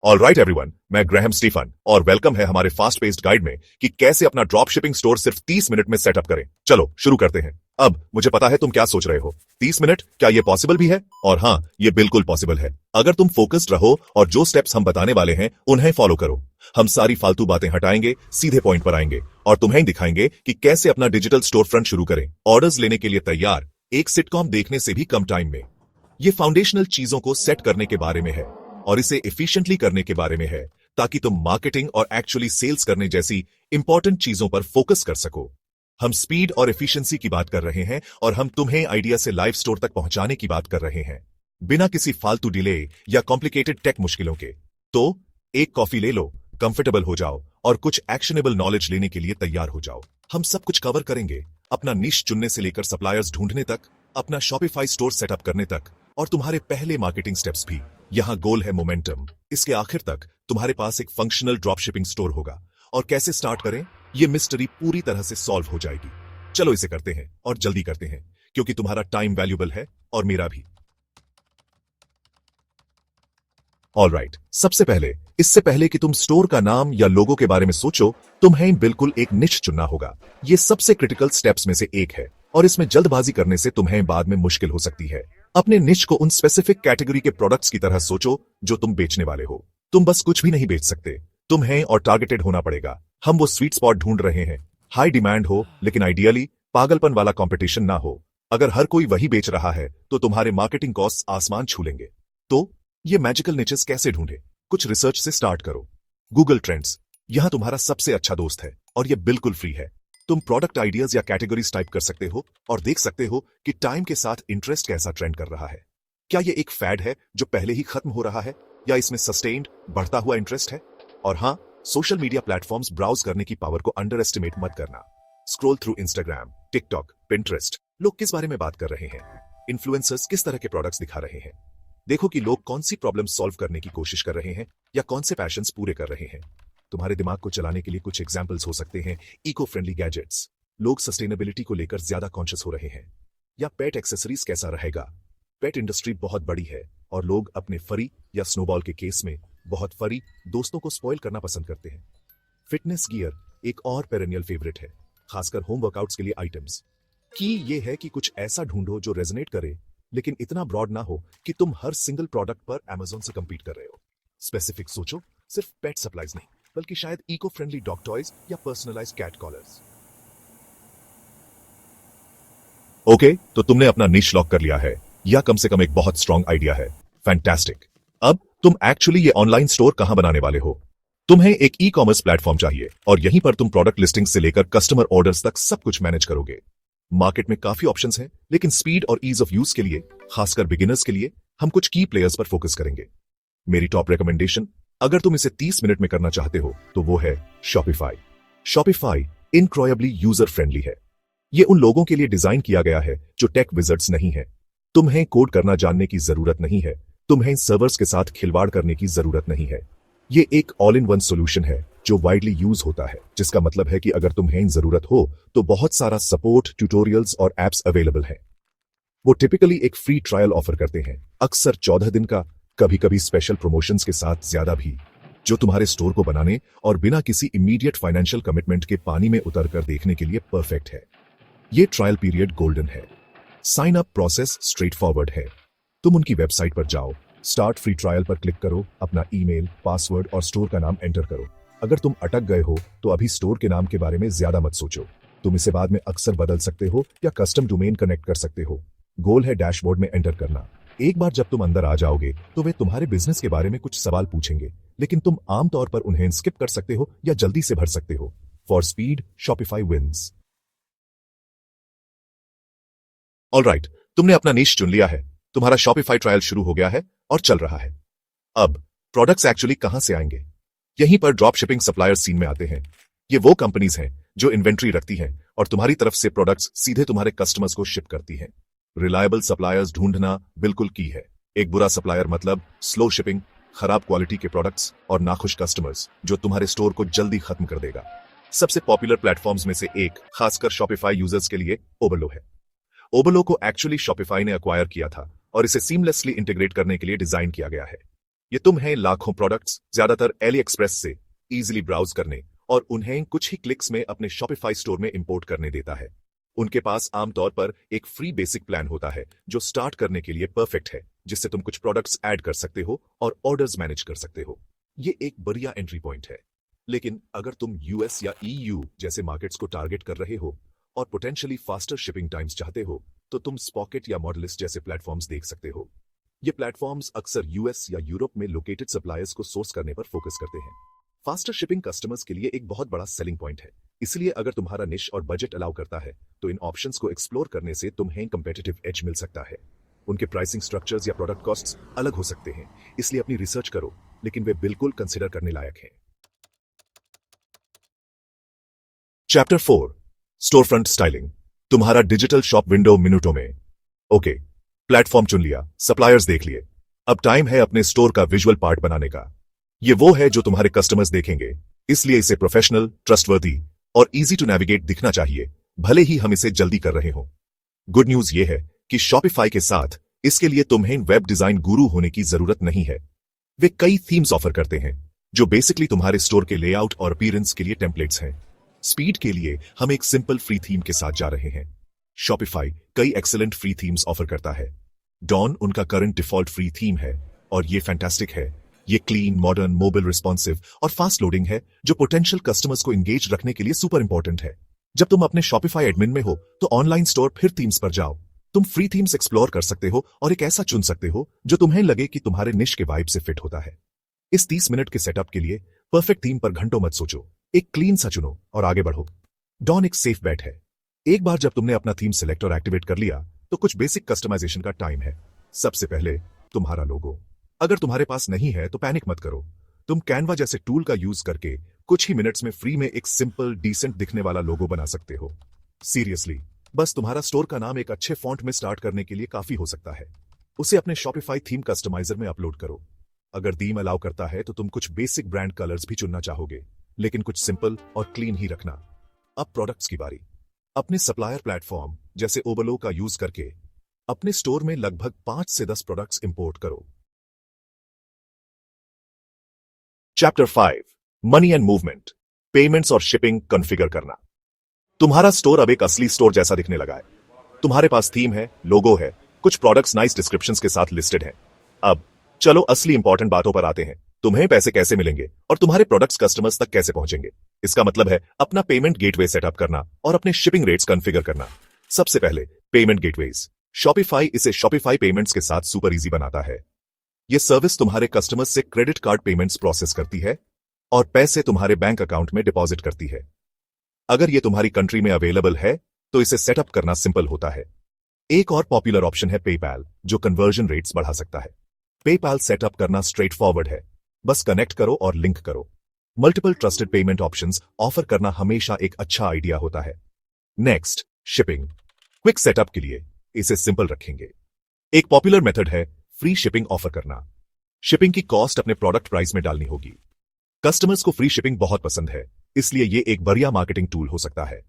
Alright everyone, मैं Graham Stephen और welcome है हमारे फास्ट पेस्ड गाइड में कि कैसे अपना ड्रॉप शिपिंग स्टोर सिर्फ 30 मिनट में सेटअप करें। चलो शुरू करते हैं। अब मुझे पता है तुम क्या सोच रहे हो, 30 मिनट क्या ये पॉसिबल भी है? और हाँ, ये बिल्कुल पॉसिबल है अगर तुम फोकस्ड रहो और जो स्टेप्स हम बताने वाले हैं उन्हें फॉलो करो। हम सारी फालतू बातें हटाएंगे, सीधे पॉइंट पर आएंगे और तुम्हें दिखाएंगे कि कैसे अपना डिजिटल स्टोर फ्रंट शुरू करें, ऑर्डर्स लेने के लिए तैयार, एक सिटकॉम देखने से भी कम टाइम में। ये फाउंडेशनल चीजों को सेट करने के बारे में है और इसे एफिशिएंटली करने के बारे में है, ताकि तुम मार्केटिंग और एक्चुअली सेल्स करने जैसी इंपॉर्टेंट चीजों पर फोकस कर सको। हम स्पीड और एफिशिएंसी की बात कर रहे हैं और हम तुम्हें आइडिया से लाइव स्टोर तक पहुंचाने की बात कर रहे हैं, बिना किसी फालतू डिले या कॉम्प्लिकेटेड टेक मुश्किलों के। तो एक कॉफी ले लो, कंफर्टेबल हो जाओ और कुछ एक्शनेबल नॉलेज लेने के लिए तैयार हो जाओ। हम सब कुछ कवर करेंगे, अपना निश चुनने से लेकर सप्लायर्स ढूंढने तक, अपना शॉपिफाई स्टोर सेटअप करने तक और तुम्हारे पहले मार्केटिंग स्टेप्स भी। यहां गोल है मोमेंटम। इसके आखिर तक तुम्हारे पास एक फंक्शनल ड्रॉप शिपिंग स्टोर होगा और कैसे स्टार्ट करें, यह मिस्ट्री पूरी तरह से सॉल्व हो जाएगी। चलो इसे करते हैं और जल्दी करते हैं, क्योंकि तुम्हारा टाइम वैल्यूबल है और मेरा भी। ऑलराइट, सबसे पहले, इससे पहले कि तुम स्टोर का नाम या लोगो के बारे में सोचो, तुम्हें बिल्कुल एक निश चुनना होगा। यह सबसे क्रिटिकल स्टेप्स में से एक है और इसमें जल्दबाजी करने से तुम्हें बाद में मुश्किल हो सकती है। अपने निश को उन स्पेसिफिक कैटेगरी के प्रोडक्ट्स की तरह सोचो जो तुम बेचने वाले हो। तुम बस कुछ भी नहीं बेच सकते, तुम्हें और टारगेटेड होना पड़ेगा। हम वो स्वीट स्पॉट ढूंढ रहे हैं, हाई डिमांड हो लेकिन आइडियली पागलपन वाला कंपटीशन ना हो। अगर हर कोई वही बेच रहा है तो तुम्हारे मार्केटिंग कॉस्ट आसमान छू लेंगे। तो ये मैजिकल निचेस कैसे ढूंढे? कुछ रिसर्च से स्टार्ट करो। गूगल ट्रेंड्स यहां तुम्हारा सबसे अच्छा दोस्त है और यह बिल्कुल फ्री है। तुम प्रोडक्ट आइडियाज या कैटेगरीज टाइप कर सकते हो और देख सकते हो कि टाइम के साथ इंटरेस्ट कैसा ट्रेंड कर रहा है। क्या यह एक फैड है जो पहले ही खत्म हो रहा है या इसमें सस्टेन्ड बढ़ता हुआ इंटरेस्ट है? और हां, सोशल मीडिया प्लेटफॉर्म्स ब्राउज करने की पावर को अंडर एस्टिमेट मत करना। Scroll through Instagram, TikTok, Pinterest. लोग किस बारे में बात कर रहे हैं? इन्फ्लुएंसर्स किस तरह के प्रोडक्ट्स दिखा रहे हैं? देखो कि लोग कौन सी प्रॉब्लम सॉल्व करने की कोशिश कर रहे हैं या कौन से पैशंस पूरे कर रहे हैं। तुम्हारे दिमाग को चलाने के लिए कुछ एग्जाम्पल्स हो सकते हैं। इको फ्रेंडली गैजेट्स, लोग सस्टेनेबिलिटी को लेकर ज्यादा कॉन्शियस हो रहे हैं। या पेट एक्सेसरीज कैसा रहेगा? पेट इंडस्ट्री बहुत बड़ी है और लोग अपने फरी या स्नोबॉल के केस में बहुत फरी दोस्तों को स्पॉइल करना पसंद करते हैं। फिटनेस गियर एक और पेरेनियल फेवरेट है, खासकर होम वर्कआउट्स के लिए आइटम्स। की ये है कि कुछ ऐसा ढूंढो जो रेजोनेट करे लेकिन इतना ब्रॉड ना हो कि तुम हर सिंगल प्रोडक्ट पर अमेज़न से कंपीट कर रहे हो। स्पेसिफिक सोचो, सिर्फ पेट सप्लाईज नहीं बल्कि शायद इको फ्रेंडली डॉग टॉयज या पर्सनलाइज्ड कैट कॉलर्स। ओके, तो तुमने अपना निश लॉक कर लिया है, या कम से कम एक बहुत स्ट्रॉन्ग आइडिया है। फैंटास्टिक। अब तुम एक्चुअली ये ऑनलाइन स्टोर कहां बनाने वाले हो? तुम्हें एक ई कॉमर्स प्लेटफॉर्म चाहिए और यहीं पर तुम प्रोडक्ट लिस्टिंग से लेकर कस्टमर ऑर्डर्स तक सब कुछ मैनेज करोगे। मार्केट में काफी ऑप्शंस हैं, लेकिन स्पीड और ईज ऑफ यूज के लिए, खासकर बिगिनर्स के लिए, हम कुछ की प्लेयर्स पर फोकस करेंगे। मेरी टॉप रिकमेंडेशन, अगर तुम इसे 30 मिनट में करना चाहते हो, तो वो है शॉपिफाई। शॉपिफाई इनक्रोएबली यूजर फ्रेंडली है। ये उन लोगों के लिए डिजाइन किया गया है जो टेक विजर्ड्स नहीं है। तुम्हें कोड करना जानने की जरूरत नहीं है, तुम्हें सर्वर्स के साथ खिलवाड़ करने की जरूरत नहीं है। ये एक ऑल इन वन सॉल्यूशन है जो वाइडली यूज होता है, जिसका मतलब है कि अगर तुम्हें जरूरत हो तो बहुत सारा सपोर्ट, ट्यूटोरियल्स और एप्स अवेलेबल हैं। वो टिपिकली एक फ्री ट्रायल ऑफर करते हैं, अक्सर 14 दिन का, कभी कभी स्पेशल प्रमोशंस के साथ ज्यादा भी, जो तुम्हारे स्टोर को बनाने और बिना किसी इमीडिएट फाइनेंशियल कमिटमेंट के पानी में उतर कर देखने के लिए परफेक्ट है। ये ट्रायल पीरियड गोल्डन है। Sign up process straightforward है। तुम उनकी वेबसाइट पर जाओ, स्टार्ट फ्री ट्रायल पर क्लिक करो, अपना ईमेल, पासवर्ड और स्टोर का नाम एंटर करो। अगर तुम अटक गए हो तो अभी स्टोर के नाम के बारे में ज्यादा मत सोचो, तुम इसे बाद में अक्सर बदल सकते हो या कस्टम डोमेन कनेक्ट कर सकते हो। गोल है डैशबोर्ड में एंटर करना। एक बार जब तुम अंदर आ जाओगे तो वे तुम्हारे बिजनेस के बारे में कुछ सवाल पूछेंगे, लेकिन तुम आमतौर पर उन्हें स्किप कर सकते हो या जल्दी से भर सकते हो। For speed, Shopify wins. Alright, तुमने अपना नीश चुन लिया है, तुम्हारा शॉपिफाई ट्रायल शुरू हो गया है और चल रहा है। अब प्रोडक्ट्स एक्चुअली कहां से आएंगे? यहीं पर ड्रॉप शिपिंग सप्लायर्स सीन में आते हैं। ये वो कंपनीज हैं जो इन्वेंट्री रखती हैं और तुम्हारी तरफ से प्रोडक्ट्स सीधे तुम्हारे कस्टमर्स को शिप करती हैं। रिलायबल सप्लायर्स ढूंढना बिल्कुल की है। एक बुरा सप्लायर मतलब स्लो शिपिंग, खराब क्वालिटी के प्रोडक्ट्स और नाखुश कस्टमर्स जो तुम्हारे स्टोर को जल्दी खत्म कर देगा। सबसे पॉपुलर प्लेटफॉर्म्स में से एक, खासकर शॉपिफाई यूजर्स के लिए, ओबरलो है। ओबरलो को एक्चुअली शॉपिफाई ने एक्वायर किया था और इसे सीमलेसली इंटीग्रेट करने के लिए डिजाइन किया गया है। ये तुम हैं लाखों प्रोडक्ट्स ज्यादातर एली एक्सप्रेस से इजीली ब्राउज करने और उन्हें कुछ ही क्लिक्स में अपने शॉपिफाई स्टोर में इंपोर्ट करने देता है। उनके पास आमतौर पर एक फ्री बेसिक प्लान होता है जो स्टार्ट करने के लिए परफेक्ट है, जिससे तुम कुछ प्रोडक्ट्स ऐड कर सकते हो और ऑर्डर्स मैनेज कर सकते हो। ये एक बढ़िया एंट्री पॉइंट है। लेकिन अगर तुम यूएस या ईयू जैसे मार्केट्स को टारगेट कर रहे हो और पोटेंशियली फास्टर शिपिंग टाइम्स चाहते हो, तो तुम स्पॉकेट या मॉडलिस्ट जैसे प्लेटफॉर्म्स देख सकते हो। ये प्लेटफॉर्म्स अक्सर यूएस या यूरोप में लोकेटेड सप्लायर्स को सोर्स करने पर फोकस करते हैं। फास्टर शिपिंग कस्टमर्स के लिए एक बहुत बड़ा सेलिंग पॉइंट है, इसलिए अगर तुम्हारा निश और बजट अलाउ करता है तो इन ऑप्शंस को एक्सप्लोर करने से तुम्हें कंपेटिटिव एज मिल सकता है। उनके प्राइसिंग स्ट्रक्चर्स या प्रोडक्ट कॉस्ट्स अलग हो सकते हैं, इसलिए अपनी रिसर्च करो, लेकिन वे बिल्कुल कंसिडर करने लायक हैं। Chapter 4 store front styling. तुम्हारा डिजिटल शॉप विंडो मिनटों में। ओके, प्लेटफॉर्म चुन लिया, सप्लायर्स देख लिए, अब टाइम है अपने स्टोर का विजुअल पार्ट बनाने का। ये वो है जो तुम्हारे कस्टमर्स देखेंगे, इसलिए इसे प्रोफेशनल, ट्रस्टवर्दी और इजी टू नेविगेट दिखना चाहिए, भले ही हम इसे जल्दी कर रहे हों। गुड न्यूज ये है कि शॉपिफाई के साथ इसके लिए तुम्हें वेब डिजाइन गुरु होने की जरूरत नहीं है। वे कई थीम्स ऑफर करते हैं जो बेसिकली तुम्हारे स्टोर के लेआउट और अपीयरेंस के लिए टेम्पलेट्स हैं। स्पीड के लिए हम एक सिंपल फ्री थीम के साथ जा रहे हैं। शॉपिफाई कई एक्सेलेंट फ्री थीम्स ऑफर करता है। डॉन उनका करंट डिफॉल्ट फ्री थीम है और ये फैंटास्टिक है। ये क्लीन, मॉडर्न, मोबाइल रिस्पॉन्सिव और फास्ट लोडिंग है जो पोटेंशियल कस्टमर्स को एंगेज रखने के लिए सुपर इंपॉर्टेंट है। जब तुम अपने शॉपिफाई एडमिन में हो तो ऑनलाइन स्टोर फिर थीम्स पर जाओ। तुम फ्री थीम्स एक्सप्लोर कर सकते हो और एक ऐसा चुन सकते हो जो तुम्हें लगे कि तुम्हारे निश के वाइब से फिट होता है। इस 30 मिनट के सेटअप के लिए परफेक्ट थीम पर घंटों मत सोचो, एक क्लीन सा चुनो और आगे बढ़ो। डॉन एक सेफ बेट है। एक बार जब तुमने अपना थीम सिलेक्ट और एक्टिवेट कर लिया तो कुछ बेसिक कस्टमाइजेशन का टाइम है। सबसे पहले तुम्हारा लोगो। अगर तुम्हारे पास नहीं है तो पैनिक मत करो। तुम कैनवा जैसे टूल का यूज करके कुछ ही मिनट्स में फ्री में एक सिंपल, डिसेंट दिखने वाला लोगो बना सकते हो। सीरियसली, बस तुम्हारा स्टोर का नाम एक अच्छे फॉन्ट में स्टार्ट करने के लिए काफी हो सकता है। उसे अपने शॉपिफाई थीम कस्टमाइजर में अपलोड करो। अगर थीम अलाउ करता है तो तुम कुछ बेसिक ब्रांड कलर्स भी चुनना चाहोगे, लेकिन कुछ सिंपल और क्लीन ही रखना। अब प्रोडक्ट्स की बारी। अपने सप्लायर प्लेटफॉर्म जैसे ओबलो का यूज करके अपने स्टोर में लगभग 5 से 10 प्रोडक्ट्स इंपोर्ट करो। Chapter 5 money and movement. Payments और शिपिंग कॉन्फ़िगर करना। तुम्हारा स्टोर अब एक असली स्टोर जैसा दिखने लगा है। तुम्हारे पास थीम है, लोगो है, कुछ प्रोडक्ट्स नाइस डिस्क्रिप्शंस के साथ लिस्टेड हैं। अब चलो असली इंपॉर्टेंट बातों पर आते हैं। तुम्हें पैसे कैसे मिलेंगे और तुम्हारे प्रोडक्ट्स कस्टमर्स तक कैसे पहुंचेंगे। इसका मतलब है अपना पेमेंट गेटवे सेटअप करना और अपने शिपिंग रेट्स कॉन्फ़िगर करना। सबसे पहले पेमेंट गेटवेज। शॉपिफाई इसे शॉपिफाई पेमेंट्स के साथ सुपर इजी बनाता है। यह सर्विस तुम्हारे कस्टमर्स से क्रेडिट कार्ड पेमेंट्स प्रोसेस करती है और पैसे तुम्हारे बैंक अकाउंट में डिपॉजिट करती है। अगर यह तुम्हारी कंट्री में अवेलेबल है तो इसे सेटअप करना सिंपल होता है। एक और पॉपुलर ऑप्शन है पेपैल, जो कन्वर्जन रेट्स बढ़ा सकता है। पेपैल सेटअप करना स्ट्रेट फॉरवर्ड है, बस कनेक्ट करो और लिंक करो। Multiple trusted payment options offer करना हमेशा एक अच्छा आइडिया होता है। Next, shipping. क्विक सेटअप के लिए इसे सिंपल रखेंगे। एक पॉपुलर मेथड है फ्री शिपिंग ऑफर करना। शिपिंग की कॉस्ट अपने प्रोडक्ट प्राइस में डालनी होगी। कस्टमर्स को फ्री शिपिंग बहुत पसंद है, इसलिए यह एक बढ़िया मार्केटिंग टूल हो सकता है।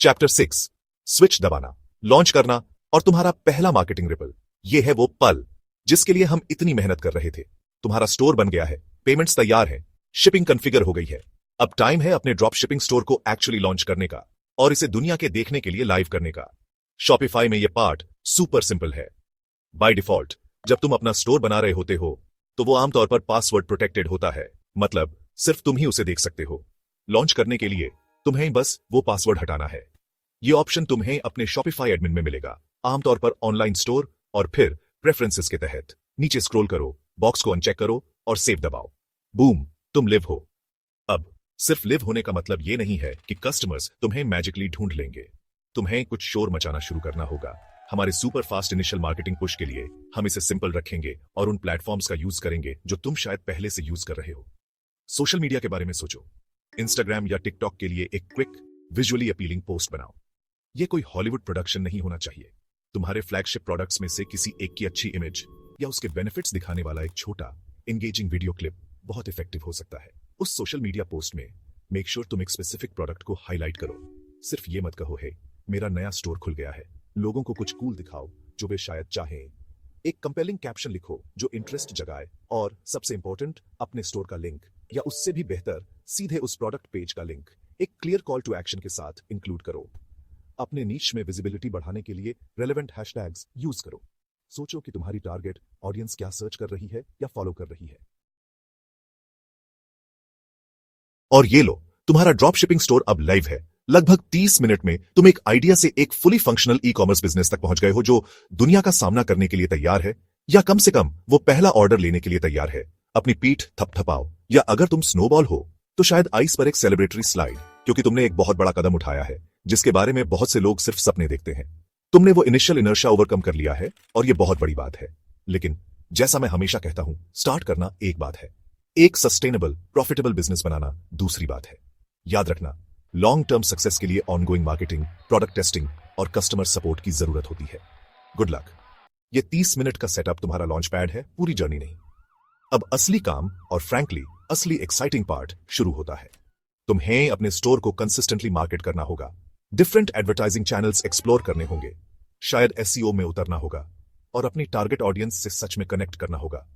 चैप्टर 6 स्विच दबाना, लॉन्च करना और तुम्हारा पहला मार्केटिंग रिपल। यह है वो पल जिसके लिए हम इतनी मेहनत कर रहे थे। तुम्हारा स्टोर बन गया है, पेमेंट्स तैयार है, शिपिंग कॉन्फ़िगर हो गई है। अब टाइम है अपने ड्रॉप शिपिंग स्टोर को एक्चुअली लॉन्च करने का और इसे दुनिया के देखने के लिए लाइव करने का। शॉपिफाई में यह पार्ट सुपर सिंपल है। बाय डिफॉल्ट जब तुम अपना स्टोर बना रहे होते हो तो वो आमतौर पर पासवर्ड प्रोटेक्टेड होता है, मतलब सिर्फ तुम ही उसे देख सकते हो। लॉन्च करने के लिए तुम्हें बस वो पासवर्ड हटाना है। ये ऑप्शन तुम्हें अपने शॉपिफाई एडमिन में मिलेगा, आमतौर पर ऑनलाइन स्टोर, और फिर प्रेफरेंसेस के तहत नीचे स्क्रॉल करो, बॉक्स को अनचेक करो और सेव दबाओ। बूम, तुम लिव हो। अब सिर्फ लिव होने का मतलब ये नहीं है कि कस्टमर्स तुम्हें मैजिकली ढूंढ लेंगे। तुम्हें कुछ शोर मचाना शुरू करना होगा। हमारे super fast initial marketing push के लिए हम इसे सिंपल रखेंगे और उन प्लेटफॉर्म्स का यूज करेंगे जो तुम शायद पहले से यूज कर रहे हो। सोशल मीडिया के बारे में सोचो। इंस्टाग्राम या टिकटॉक के लिए एक क्विक, विजुअली अपीलिंग पोस्ट बनाओ। यह कोई हॉलीवुड प्रोडक्शन नहीं होना चाहिए। तुम्हारे फ्लैगशिप प्रोडक्ट्स में से किसी एक की अच्छी इमेज या उसके बेनिफिट्स दिखाने वाला एक छोटा, एंगेजिंग वीडियो क्लिप बहुत इफेक्टिव हो सकता है। उस सोशल मीडिया पोस्ट में मेक श्योर तुम एक स्पेसिफिक प्रोडक्ट को हाईलाइट करो। सिर्फ ये मत कहो, हे मेरा नया स्टोर खुल गया है। लोगों को कुछ कूल दिखाओ जो वे शायद चाहें। एक कंपेलिंग कैप्शन लिखो जो इंटरेस्ट जगाए, और सबसे इंपॉर्टेंट, अपने स्टोर का लिंक या उससे भी बेहतर सीधे उस प्रोडक्ट पेज का लिंक एक क्लियर कॉल टू एक्शन के साथ इंक्लूड करो। अपने नीश में विजिबिलिटी बढ़ाने के लिए रेलेवेंट हैशटैग्स यूज करो। सोचो कि तुम्हारी टारगेट ऑडियंस क्या सर्च कर रही है या फॉलो कर रही है। और ये लो, तुम्हारा ड्रॉप शिपिंग स्टोर अब लाइव है। लगभग 30 मिनट में तुम एक आइडिया से एक fully functional e commerce business तक पहुंच गए हो जो दुनिया का सामना करने के लिए तैयार है, या कम से कम वो पहला ऑर्डर लेने के लिए तैयार है। अपनी पीठ थपथपाओ, या अगर तुम स्नोबॉल हो तो शायद आइस पर एक सेलिब्रेटरी स्लाइड, क्योंकि तुमने एक बहुत बड़ा कदम उठाया है जिसके बारे में बहुत से लोग सिर्फ सपने देखते हैं। तुमने वो इनिशियल इनर्शिया ओवरकम कर लिया है और ये बहुत बड़ी बात है। लेकिन जैसा मैं हमेशा कहता हूं, स्टार्ट करना एक बात है, एक सस्टेनेबल प्रॉफिटेबल बिजनेस बनाना दूसरी बात है। याद रखना, लॉन्ग टर्म सक्सेस के लिए ऑनगोइंग मार्केटिंग, प्रोडक्ट टेस्टिंग और कस्टमर सपोर्ट की जरूरत होती है। Good luck. ये 30 मिनट का सेटअप तुम्हारा लॉन्च पैड है, पूरी जर्नी नहीं। अब असली काम और फ्रैंकली असली एक्साइटिंग पार्ट शुरू होता है। तुम्हें अपने स्टोर को कंसिस्टेंटली मार्केट करना होगा, डिफरेंट एडवर्टाइजिंग चैनल्स एक्सप्लोर करने होंगे, शायद एसईओ में उतरना होगा और अपनी टारगेट ऑडियंस से सच में कनेक्ट करना होगा।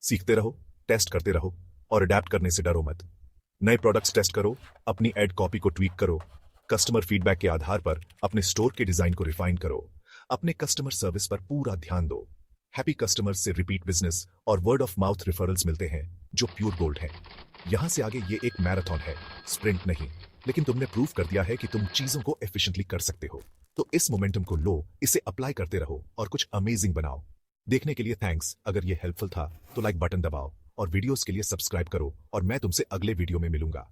सीखते रहो, टेस्ट करते रहो और अडेप्ट करने से डरो मत। नए प्रोडक्ट्स टेस्ट करो, अपनी एड कॉपी को ट्वीक करो, कस्टमर फीडबैक के आधार पर अपने स्टोर के डिजाइन को रिफाइन करो, अपने कस्टमर सर्विस पर पूरा ध्यान दो। हैप्पी कस्टमर्स से रिपीट बिजनेस और वर्ड ऑफ माउथ रेफरल्स मिलते हैं जो प्योर गोल्ड है। यहां से आगे ये एक मैराथन है, स्प्रिंट नहीं। लेकिन तुमने प्रूव कर दिया है कि तुम चीजों को एफिशिएंटली कर सकते हो। तो इस मोमेंटम को लो, इसे अप्लाई करते रहो और कुछ अमेजिंग बनाओ। देखने के लिए थैंक्स। अगर ये हेल्पफुल था तो लाइक बटन दबाओ और वीडियोस के लिए सब्सक्राइब करो, और मैं तुमसे अगले वीडियो में मिलूंगा।